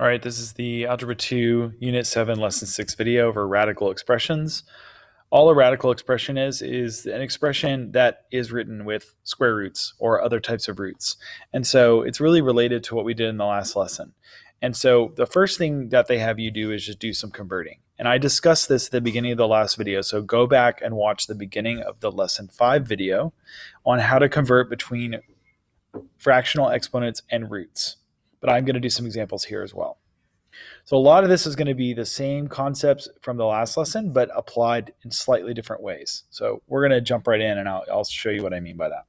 All right, this is the Algebra 2, Unit 7, Lesson 6 video over radical expressions. All a radical expression is an expression that is written with square roots or other types of roots. And so it's really related to what we did in the last lesson. And so the first thing that they have you do is just do some converting. And I discussed this at the beginning of the last video, so go back and watch the beginning of the Lesson 5 video on how to convert between fractional exponents and roots. But I'm going to do some examples here as well. So a lot of this is going to be the same concepts from the last lesson, but applied in slightly different ways. So we're going to jump right in and I'll show you what I mean by that.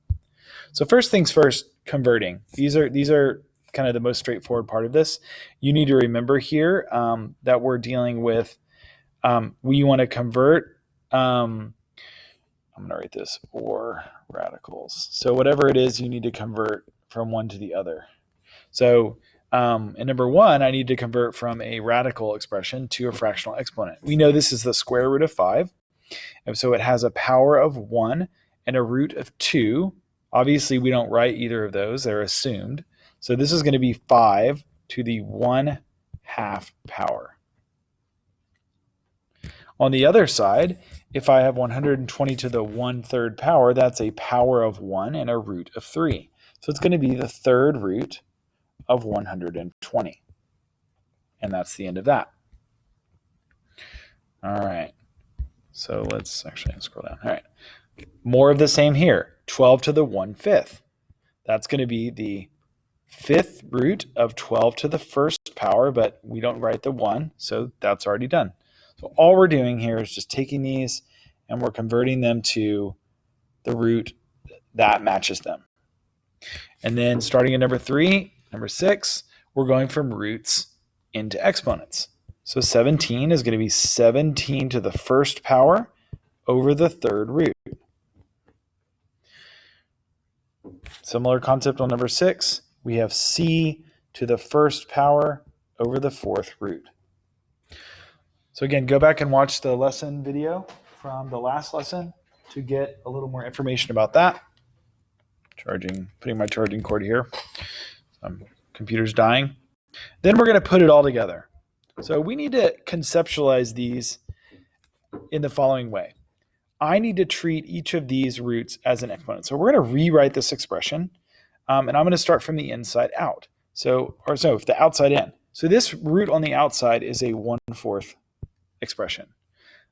So first things first, converting. These are kind of the most straightforward part of this. You need to remember here that we're dealing with, we want to convert, I'm going to write this, or radicals. So whatever it is, you need to convert from one to the other. So in number one, I need to convert from a radical expression to a fractional exponent. We know this is the square root of 5. And so it has a power of 1 and a root of 2. Obviously, we don't write either of those. They're assumed. So this is going to be 5 to the 1/2 power. On the other side, if I have 120 to the 1/3 power, that's a power of 1 and a root of 3. So it's going to be the third root of 120. And that's the end of that. All right. So let's actually scroll down. All right. More of the same here. 12 to the 1/5. That's going to be the fifth root of 12 to the first power, but we don't write the 1, so that's already done. So all we're doing here is just taking these and we're converting them to the root that matches them. And then starting at number 3, number 6, we're going from roots into exponents. So 17 is going to be 17 to the first power over the third root. Similar concept on number 6. We have c to the first power over the fourth root. So again, go back and watch the lesson video from the last lesson to get a little more information about that. Putting my charging cord here. Computer's dying. Then we're going to put it all together. So we need to conceptualize these in the following way. I need to treat each of these roots as an exponent. So we're going to rewrite this expression, and I'm going to start from the inside out. The outside in. So this root on the outside is a 1/4 expression.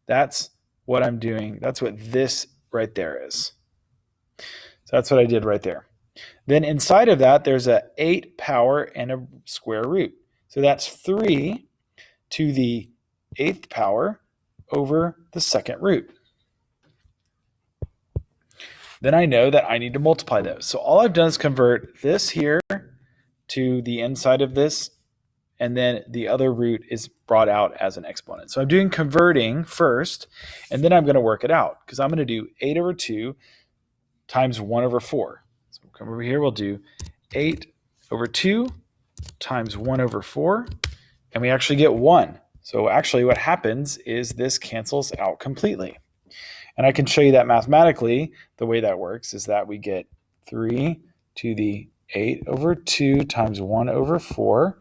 That's what I'm doing. That's what this right there is. So that's what I did right there. Then inside of that, there's a 8 power and a square root. So that's 3 to the 8th power over the second root. Then I know that I need to multiply those. So all I've done is convert this here to the inside of this, and then the other root is brought out as an exponent. So I'm doing converting first, and then I'm going to work it out, because I'm going to do 8 over 2 times 1 over 4. So we'll come over here, we'll do 8 over 2 times 1 over 4, and we actually get 1. So actually what happens is this cancels out completely. And I can show you that mathematically. The way that works is that we get 3 to the 8 over 2 times 1 over 4.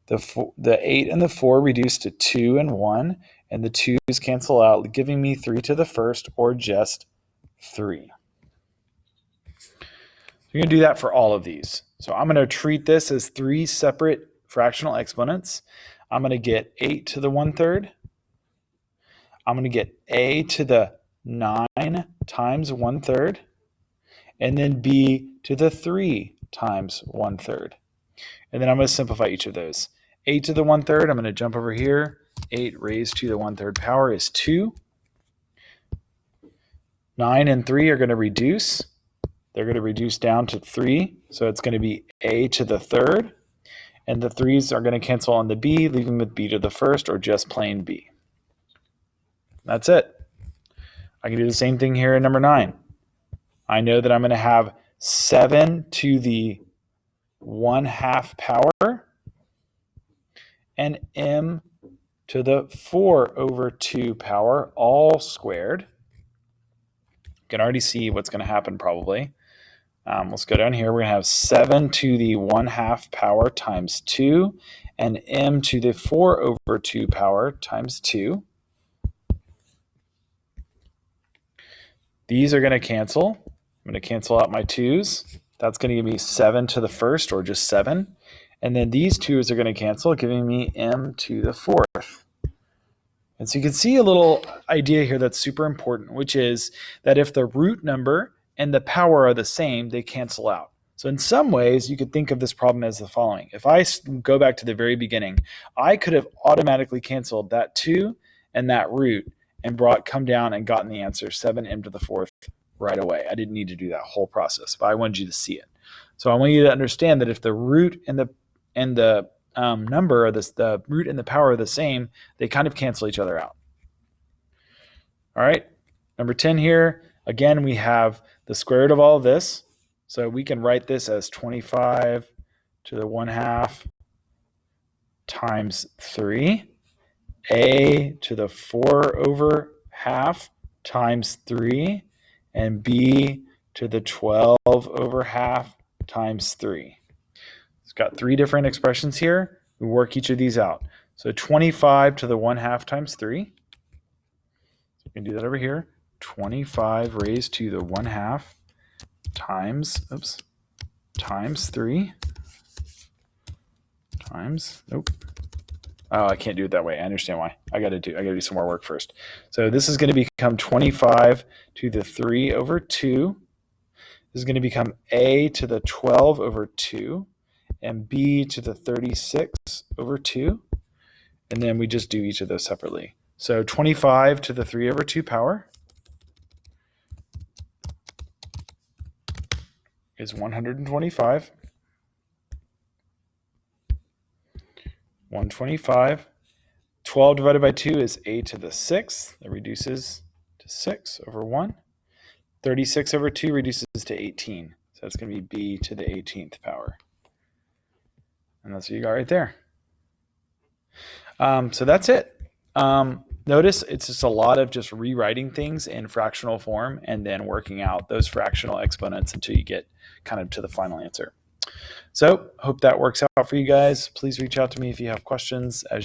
The 8 and the 4 reduce to 2 and 1, and the 2's cancel out, giving me 3 to the first, or just 3. You're going to do that for all of these. So I'm going to treat this as 3 separate fractional exponents. I'm going to get 8 to the 1/3. I'm going to get a to the 9 times 1/3, and then b to the 3 times 1/3. And then I'm going to simplify each of those. 8 to the 1/3, I'm going to jump over here. 8 raised to the 1/3 power is 2. 9 and 3 are going to reduce. They're going to reduce down to 3. So it's going to be a to the 3rd. And the 3's are going to cancel on the b, leaving with b to the 1st, or just plain b. That's it. I can do the same thing here in number 9. I know that I'm going to have 7 to the 1/2 power and m to the 4 over 2 power, all squared. You can already see what's going to happen probably. Let's go down here. We're going to have 7 to the 1/2 power times 2 and m to the 4/2 power times 2. These are going to cancel. I'm going to cancel out my 2's. That's going to give me 7 to the 1st, or just 7. And then these 2's are going to cancel, giving me m to the 4th. And so you can see a little idea here that's super important, which is that if the root number and the power are the same, they cancel out. So in some ways, you could think of this problem as the following. If I go back to the very beginning, I could have automatically canceled that 2 and that root and come down and gotten the answer 7m to the 4th right away. I didn't need to do that whole process, but I wanted you to see it. So I want you to understand that if the root and the number, or the root and the power are the same, they kind of cancel each other out. All right, number 10 here. Again, we have the square root of all of this. So we can write this as 25 to the 1/2 times 3. A to the 4/2 times 3. And b to the 12/2 times 3. It's got 3 different expressions here. We work each of these out. So 25 to the 1/2 times 3. So we can do that over here. 25 raised to the 1/2 times 3 times, oh, I can't do it that way. I understand why. I got to do some more work first. So this is going to become 25 to the 3/2. This is going to become a to the 12/2 and b to the 36/2. And then we just do each of those separately. So 25 to the 3/2 power is 125. 125. 12 divided by 2 is a to the 6th. That reduces to 6/1. 36/2 reduces to 18. So that's going to be b to the 18th power. And that's what you got right there. So that's it. Notice it's just a lot of just rewriting things in fractional form and then working out those fractional exponents until you get kind of to the final answer. So hope that works out for you guys. Please reach out to me if you have questions. As you